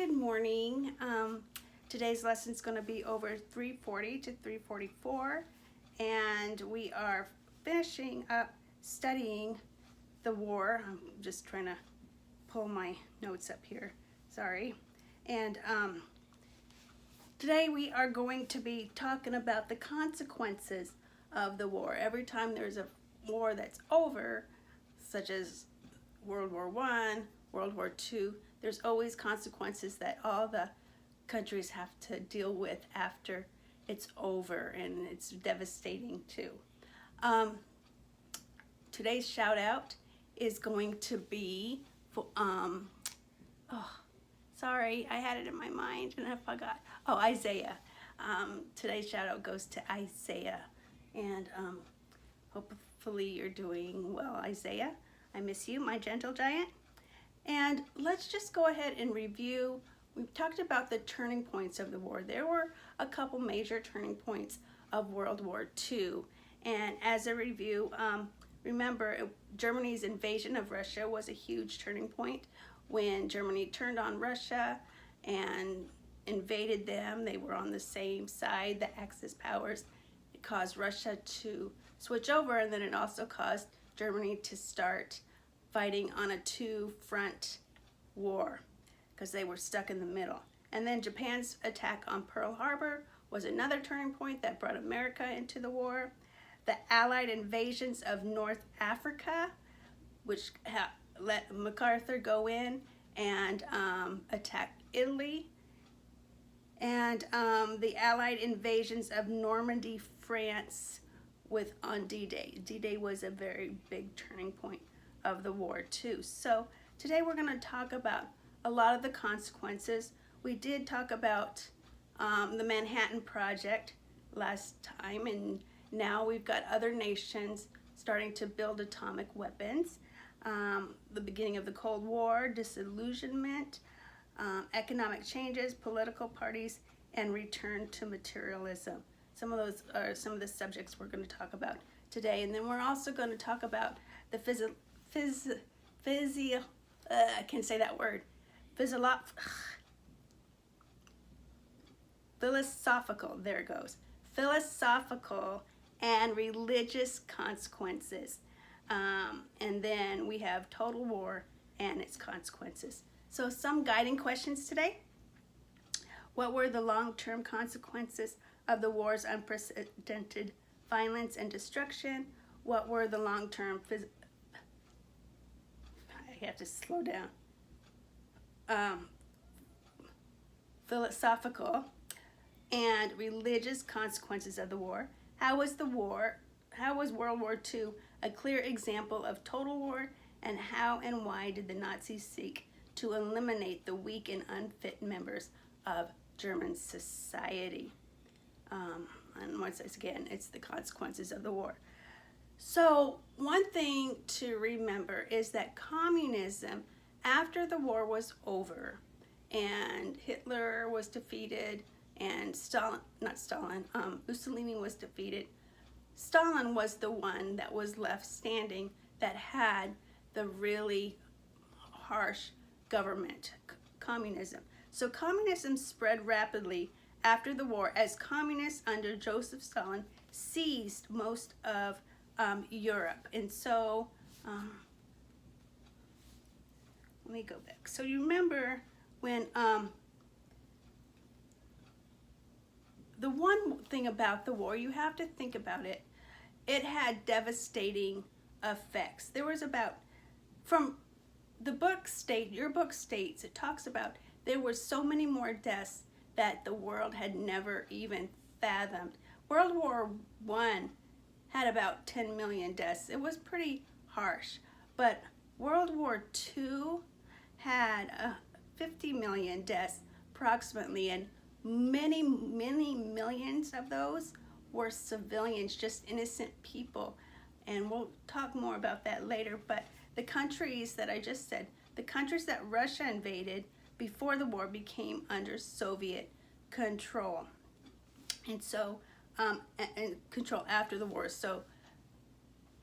Good morning. Today's lesson is going to be over 340 to 344, and we are finishing up studying the war. I'm just trying to pull my notes up here. Sorry. And today we are going to be talking about the consequences of the war. Every time there's a war that's over, such as World War I, World War II, there's always consequences that all the countries have to deal with after it's over, and it's devastating too. Today's shout out is going to be for, sorry, I had it in my mind and I forgot. Oh, Isaiah. Today's shout out goes to Isaiah, and hopefully you're doing well, Isaiah. I miss you, my gentle giant. And let's just go ahead and review. We've talked about the turning points of the war. There were a couple major turning points of World War II. And as a review, remember Germany's invasion of Russia was a huge turning point. When Germany turned on Russia and invaded them, they were on the same side, the Axis powers. It caused Russia to switch over, and then it also caused Germany to start fighting on a two-front war because they were stuck in the middle. And then Japan's attack on Pearl Harbor was another turning point that brought America into the war. The Allied invasions of North Africa, which let MacArthur go in and attack Italy. And the Allied invasions of Normandy, France on D-Day. D-Day was a very big turning point of the war too. So today we're going to talk about a lot of the consequences. We did talk about the Manhattan Project last time, and now we've got other nations starting to build atomic weapons. The beginning of the Cold War, disillusionment, economic changes, political parties, and return to materialism. Some of those are some of the subjects we're going to talk about today. And then we're also going to talk about the I can't say that word. Philosophical, there it goes. Philosophical and religious consequences. And then we have total war and its consequences. So some guiding questions today. What were the long-term consequences of the war's unprecedented violence and destruction? What were the long-term I have to slow down. Philosophical and religious consequences of the war. How was World War II a clear example of total war, and how and why did the Nazis seek to eliminate the weak and unfit members of German society? And once again, it's the consequences of the war. So one thing to remember is that communism, after the war was over and Hitler was defeated and Mussolini was defeated, Stalin was the one that was left standing that had the really harsh government, communism. So communism spread rapidly after the war as communists under Joseph Stalin seized most of Europe. And so let me go back. So you remember when the one thing about the war, you have to think about it, it had devastating effects. There was about, from the book your book states, it talks about there were so many more deaths that the world had never even fathomed. World War I had about 10 million deaths. It was pretty harsh. But World War II had 50 million deaths approximately, and many millions of those were civilians, just innocent people. And we'll talk more about that later. But the countries that I just said, the countries that Russia invaded before the war became under Soviet control. And so and control after the war. So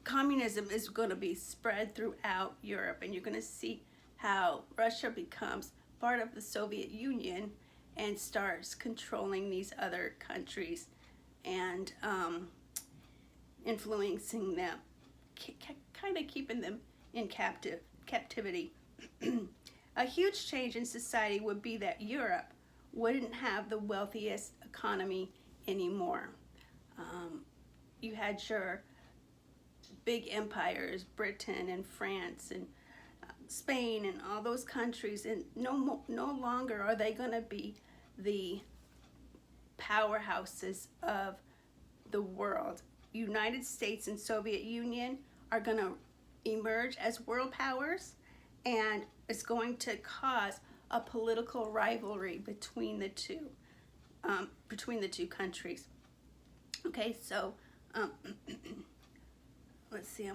communism is going to be spread throughout Europe, and you're going to see how Russia becomes part of the Soviet Union and starts controlling these other countries and influencing them, kind of keeping them in captivity. A huge change in society would be that Europe wouldn't have the wealthiest economy anymore. You had your big empires, Britain and France and Spain and all those countries, and no longer are they going to be the powerhouses of the world. United States and Soviet Union are going to emerge as world powers, and it's going to cause a political rivalry between the two countries. Okay, so let's see. I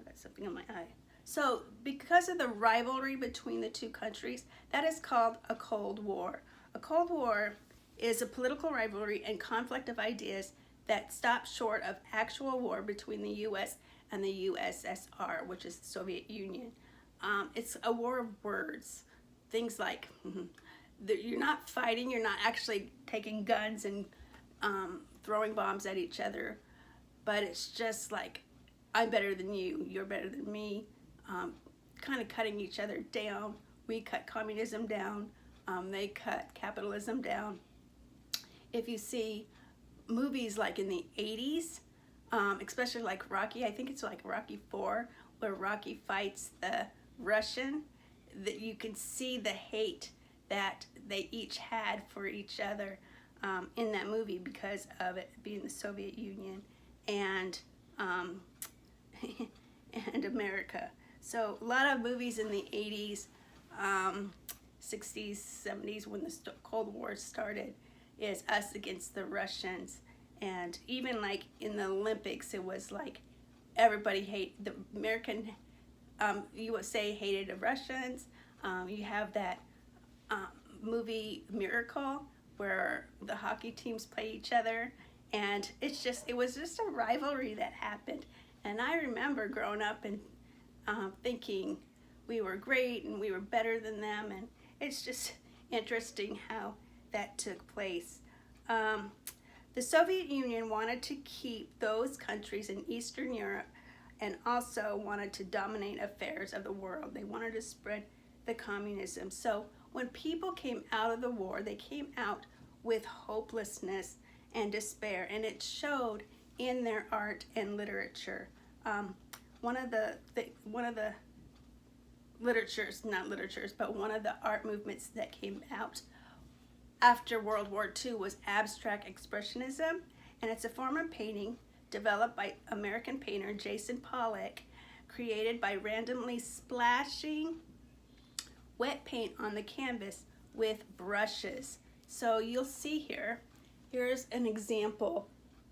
got something in my eye. So because of the rivalry between the two countries, that is called a Cold War. A Cold War is a political rivalry and conflict of ideas that stopped short of actual war between the U.S. and the USSR, which is the Soviet Union. It's a war of words. Things like you're not fighting, you're not actually taking guns and throwing bombs at each other, but it's just like, I'm better than you, you're better than me, kind of cutting each other down. We cut communism down, they cut capitalism down. If you see movies like in the 80s, especially like Rocky, I think it's like Rocky 4, where Rocky fights the Russian, that you can see the hate that they each had for each other in that movie because of it being the Soviet Union and and America. So a lot of movies in the 80s, 60s, 70s, when the Cold War started, is us against the Russians. And even like in the Olympics, it was like everybody the American USA hated the Russians. You have that movie Miracle, where the hockey teams play each other, and it was just a rivalry that happened. And I remember growing up and thinking we were great and we were better than them, and it's just interesting how that took place. The Soviet Union wanted to keep those countries in Eastern Europe and also wanted to dominate affairs of the world. They wanted to spread the communism. So when people came out of the war, they came out with hopelessness and despair, and it showed in their art and literature. One of the art movements that came out after World War II was abstract expressionism, and it's a form of painting developed by American painter Jackson Pollock, created by randomly splashing wet paint on the canvas with brushes. So you'll see here's an example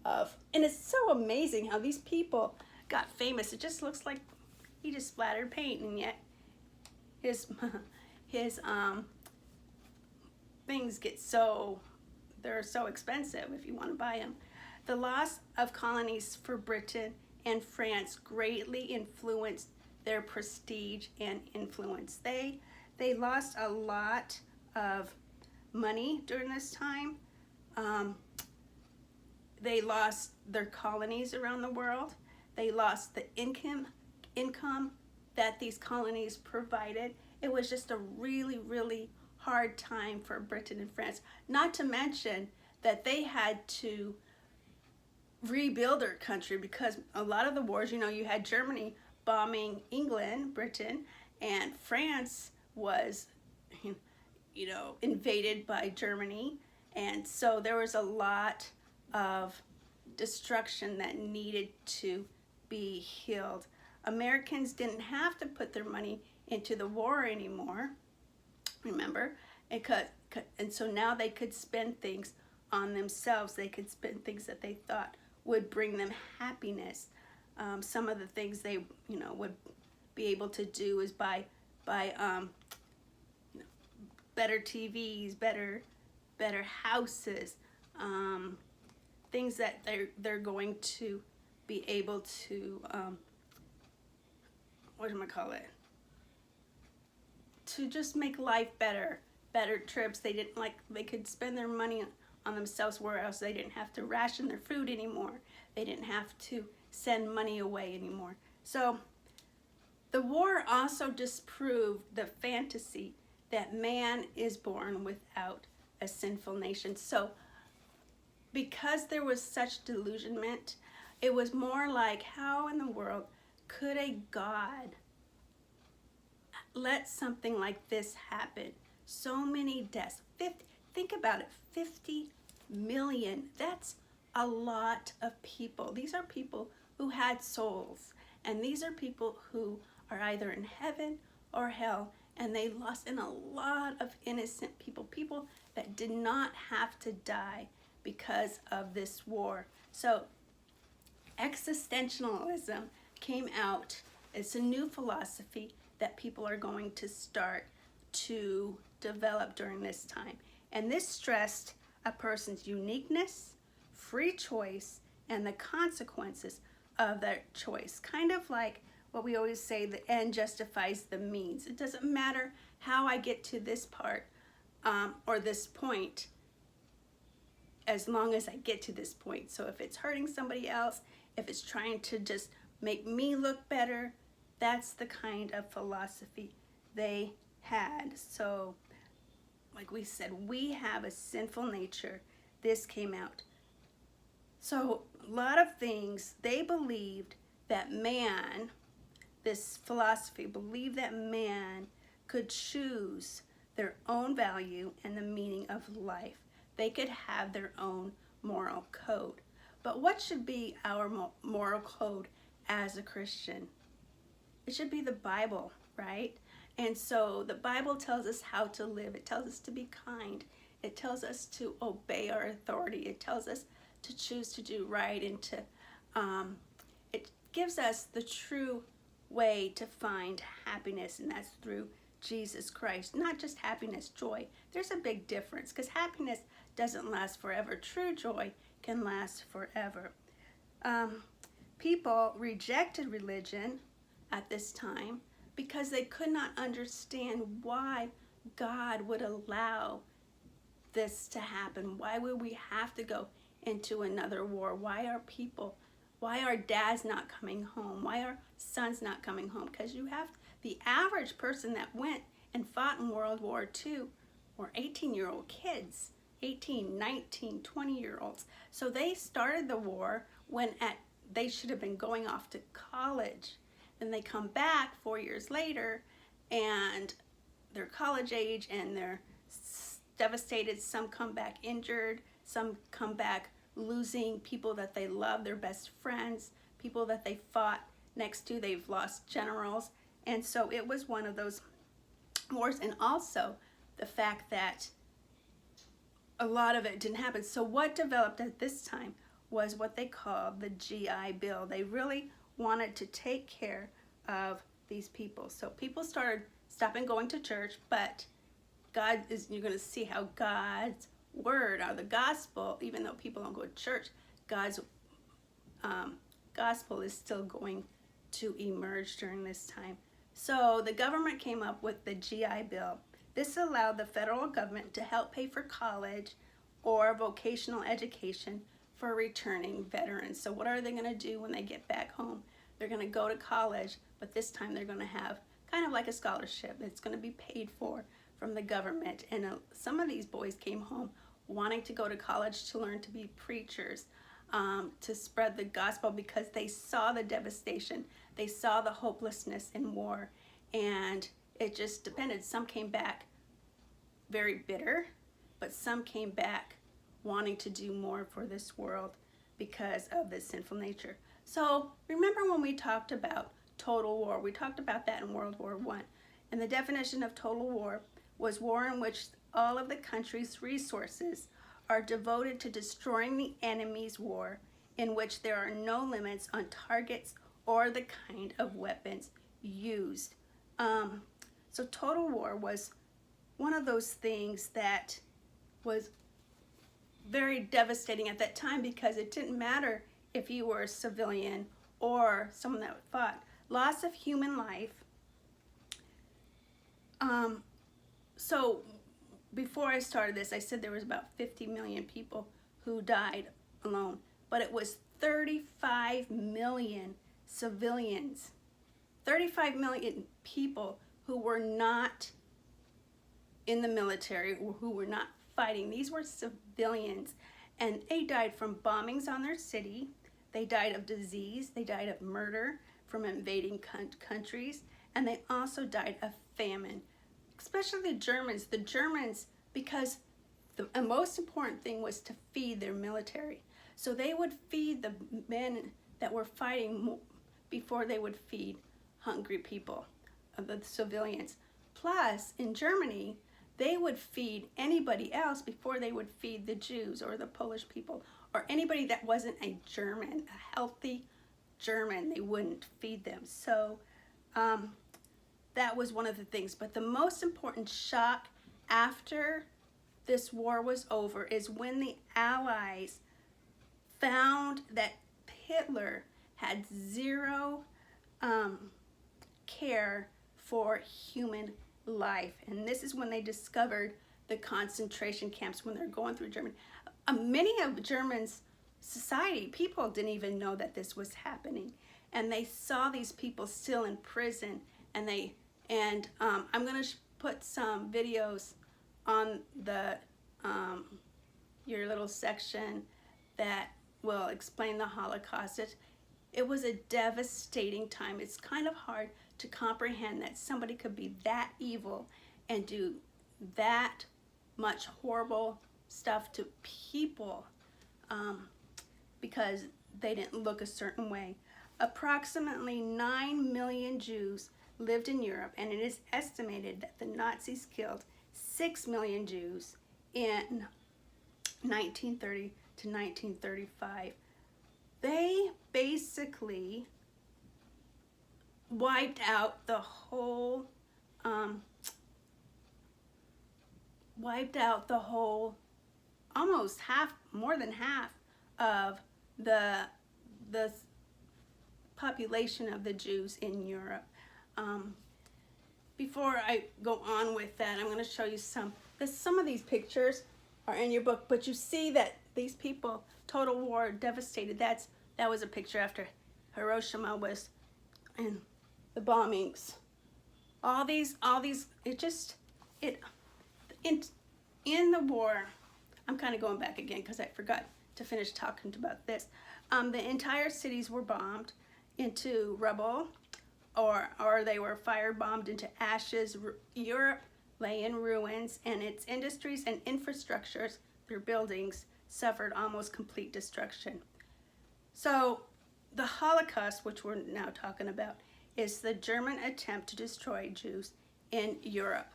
of, and it's so amazing how these people got famous. It just looks like he just splattered paint, and yet his things they're so expensive if you want to buy them. The loss of colonies for Britain and France greatly influenced their prestige and influence. They lost a lot of money during this time. They lost their colonies around the world. They lost the income that these colonies provided. It was just a really, really hard time for Britain and France. Not to mention that they had to rebuild their country, because a lot of the wars, you had Germany bombing England, Britain, and France was, invaded by Germany. And so there was a lot of destruction that needed to be healed. Americans didn't have to put their money into the war anymore, remember? And so now they could spend things on themselves. They could spend things that they thought would bring them happiness. Some of the things they, would be able to do is buy better TVs, better houses, things that they're going to be able to, to just make life better, better trips. They could spend their money on themselves, whereas they didn't have to ration their food anymore. They didn't have to send money away anymore. So the war also disproved the fantasy that man is born without a sinful nation. So because there was such delusionment, it was more like, how in the world could a God let something like this happen? So many deaths. Think about it, 50 million. That's a lot of people. These are people who had souls, and these are people who are either in heaven or hell, and they lost in a lot of innocent people, people that did not have to die because of this war. So existentialism came out. It's a new philosophy that people are going to start to develop during this time. And this stressed a person's uniqueness, free choice, and the consequences of their choice. Kind of like what we always say, the end justifies the means. It doesn't matter how I get to this part or this point, as long as I get to this point. So if it's hurting somebody else, if it's trying to just make me look better, that's the kind of philosophy they had. So like we said, we have a sinful nature. This came out. So a lot of things, they believed that man, this philosophy believed that man could choose their own value and the meaning of life. They could have their own moral code. But what should be our moral code as a Christian? It should be the Bible, right? And so the Bible tells us how to live. It tells us to be kind. It tells us to obey our authority. It tells us to choose to do right, and to it gives us the true way to find happiness, and that's through Jesus Christ. Not just happiness, joy. There's a big difference, because happiness doesn't last forever. True joy can last forever. People rejected religion at this time because they could not understand why God would allow this to happen. Why would we have to go into another war? Why are dads not coming home? Why are sons not coming home? Because you have the average person that went and fought in World War II were 18-year-old kids, 18, 19, 20-year-olds. So they started the war when they should have been going off to college. Then they come back 4 years later and they're college age and they're devastated. Some come back injured. Some come back losing people that they love, their best friends, people that they fought next to. They've lost generals. And so it was one of those wars. And also the fact that a lot of it didn't happen. So what developed at this time was what they called the GI Bill. They really wanted to take care of these people. So people started stopping going to church, but you're going to see how God's word, or the gospel, even though people don't go to church, God's gospel is still going to emerge during this time. So the government came up with the GI Bill. This allowed the federal government to help pay for college or vocational education for returning veterans. So what are they going to do when they get back home? They're going to go to college, but this time they're going to have kind of like a scholarship. It's going to be paid for from the government. And some of these boys came home wanting to go to college to learn to be preachers, to spread the gospel, because they saw the devastation. They saw the hopelessness in war, and it just depended. Some came back very bitter, but some came back wanting to do more for this world because of this sinful nature. So remember when we talked about total war, we talked about that in World War I. And the definition of total war was war in which all of the country's resources are devoted to destroying the enemy's war, in which there are no limits on targets or the kind of weapons used. So total war was one of those things that was very devastating at that time, because it didn't matter if you were a civilian or someone that fought. Loss of human life So before I started this, I said there was about 50 million people who died alone, but it was 35 million civilians, 35 million people who were not in the military, who were not fighting. These were civilians, and they died from bombings on their city. They died of disease. They died of murder from invading countries, and they also died of famine. Especially the Germans. The Germans, because the most important thing was to feed their military. So they would feed the men that were fighting before they would feed hungry people, the civilians. Plus, in Germany, they would feed anybody else before they would feed the Jews or the Polish people or anybody that wasn't a German, a healthy German. They wouldn't feed them. So that was one of the things. But the most important shock after this war was over is when the Allies found that Hitler had zero care for human life. And this is when they discovered the concentration camps, when they're going through Germany. Many of Germany's society, people didn't even know that this was happening. And they saw these people still in prison. And I'm going to put some videos on the your little section that will explain the Holocaust. It was a devastating time. It's kind of hard to comprehend that somebody could be that evil and do that much horrible stuff to people because they didn't look a certain way. Approximately 9 million Jews lived in Europe, and it is estimated that the Nazis killed 6 million Jews in 1930 to 1935. They basically wiped out the whole almost more than half of the population of the Jews in Europe. Before I go on with that, I'm going to show you some of these pictures are in your book, but you see that these people, total war, devastated. That was a picture after Hiroshima was and the bombings. All these, in the war, I'm kind of going back again because I forgot to finish talking about this. The entire cities were bombed into rubble, or they were firebombed into ashes. Europe lay in ruins, and its industries and infrastructures, their buildings, suffered almost complete destruction. So the Holocaust, which we're now talking about, is the German attempt to destroy Jews in Europe.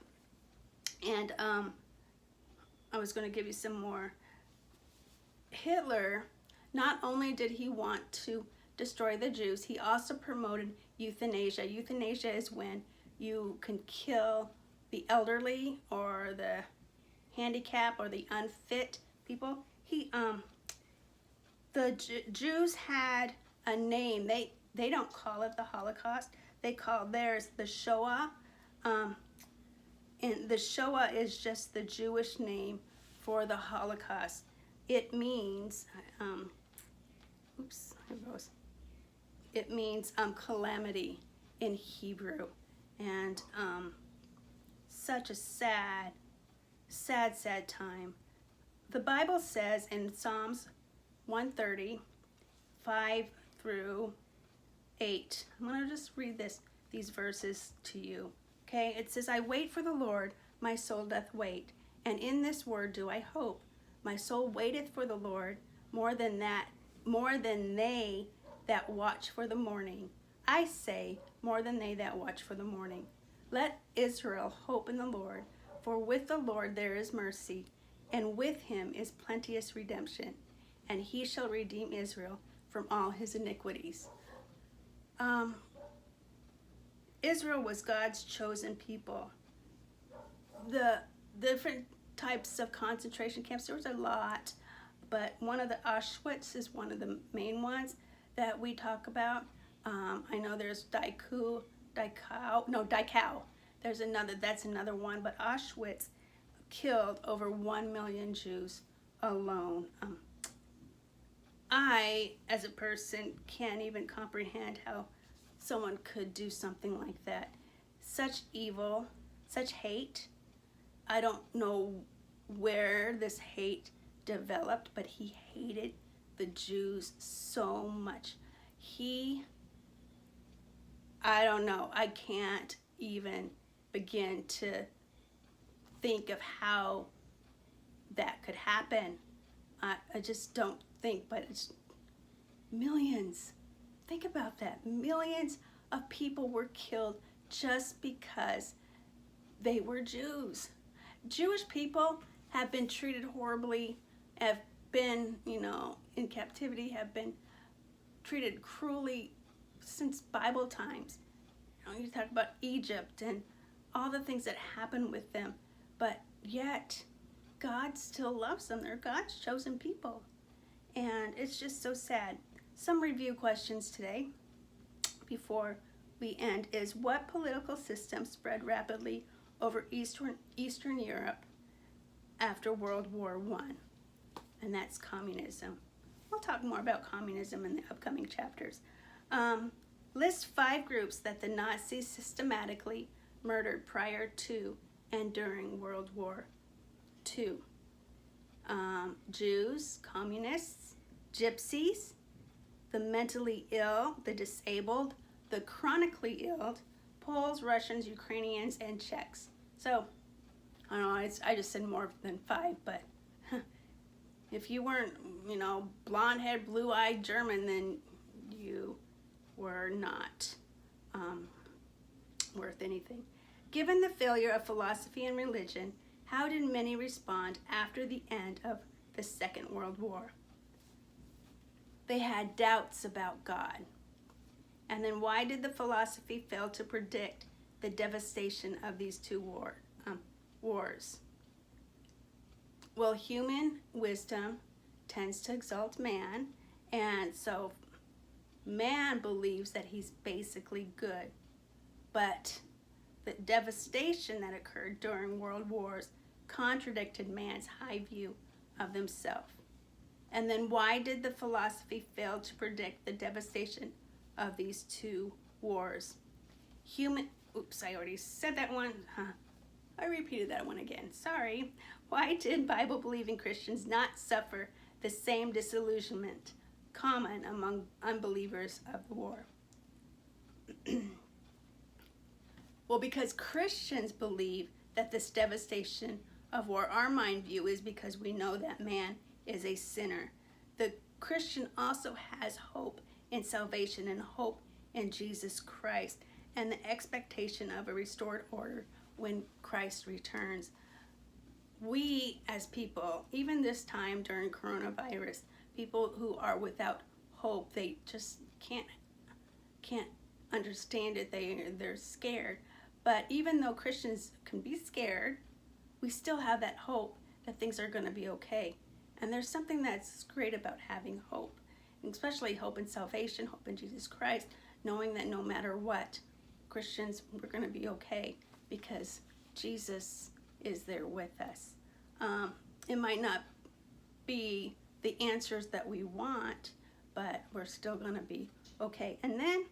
And I was going to give you some more. Hitler, not only did he want to destroy the Jews, he also promoted euthanasia. Euthanasia is when you can kill the elderly or the handicapped or the unfit people. The Jews had a name. They don't call it the Holocaust. They call theirs the Shoah. And the Shoah is just the Jewish name for the Holocaust. It means, it means calamity in Hebrew. And such a sad, sad, sad time. The Bible says in Psalms 130, 5 through 8. I'm going to just read these verses to you. Okay, it says, I wait for the Lord, my soul doth wait, and in this word do I hope. My soul waiteth for the Lord more than they that watch for the morning. I say, more than they that watch for the morning. Let Israel hope in the Lord, for with the Lord there is mercy, and with him is plenteous redemption, and he shall redeem Israel from all his iniquities. Israel was God's chosen people. The different types of concentration camps, there was a lot, but one of the Auschwitz is one of the main ones that we talk about. I know there's Dachau. that's another one, but Auschwitz killed over 1 million Jews alone. I, as a person, can't even comprehend how someone could do something like that. Such evil, such hate. I don't know where this hate developed, but he hated the Jews so much. I don't know, I can't even begin to think of how that could happen. I just don't think, but it's millions. Think about that. Millions of people were killed just because they were Jews. Jewish people have been treated horribly, have been, in captivity, have been treated cruelly since Bible times. You talk about Egypt and all the things that happened with them, but yet God still loves them. They're God's chosen people. And it's just so sad. Some review questions today before we end is, what political system spread rapidly over Eastern Europe after World War I? And that's communism. We'll talk more about communism in the upcoming chapters. List 5 groups that the Nazis systematically murdered prior to and during World War II. Jews, communists, gypsies, the mentally ill, the disabled, the chronically ill, Poles, Russians, Ukrainians, and Czechs. So, I don't know, I just said more than 5, but if you weren't, blonde-haired, blue-eyed German, then you were not worth anything. Given the failure of philosophy and religion, how did many respond after the end of the Second World War? They had doubts about God. And then why did the philosophy fail to predict the devastation of these two wars? Well, human wisdom tends to exalt man, and so man believes that he's basically good. But the devastation that occurred during world wars contradicted man's high view of himself. And then why did the philosophy fail to predict the devastation of these two wars? I already said that one. I repeated that one again. Sorry. Why did Bible-believing Christians not suffer the same disillusionment common among unbelievers of the war? Well, because Christians believe that this devastation of war, our mind view, is because we know that man is a sinner. The Christian also has hope in salvation and hope in Jesus Christ and the expectation of a restored order when Christ returns. We as people, even this time during coronavirus, people who are without hope, they just can't understand it. They're scared. But even though Christians can be scared, we still have that hope that things are going to be okay. And there's something that's great about having hope, especially hope in salvation, hope in Jesus Christ, knowing that no matter what, Christians, we're going to be okay because Jesus is there with us. It might not be the answers that we want, but we're still going to be okay. And then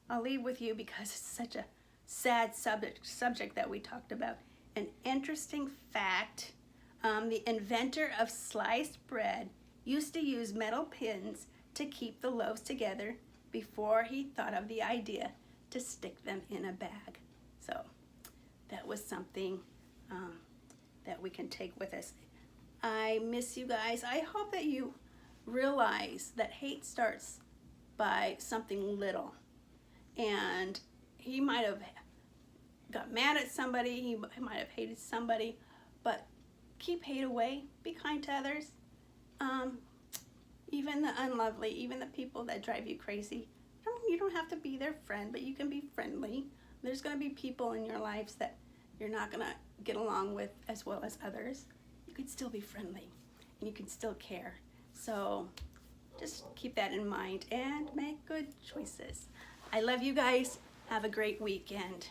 I'll leave with you, because it's such a sad subject that we talked about. An interesting fact, the inventor of sliced bread used to use metal pins to keep the loaves together before he thought of the idea to stick them in a bag. So that was something that we can take with us. I miss you guys. I hope that you realize that hate starts by something little. And he might have got mad at somebody, he might have hated somebody, but keep hate away, be kind to others. Even the unlovely, even the people that drive you crazy, you don't have to be their friend, but you can be friendly. There's going to be people in your lives that you're not going to get along with as well as others. You can still be friendly, and you can still care. So just keep that in mind and make good choices. I love you guys. Have a great weekend.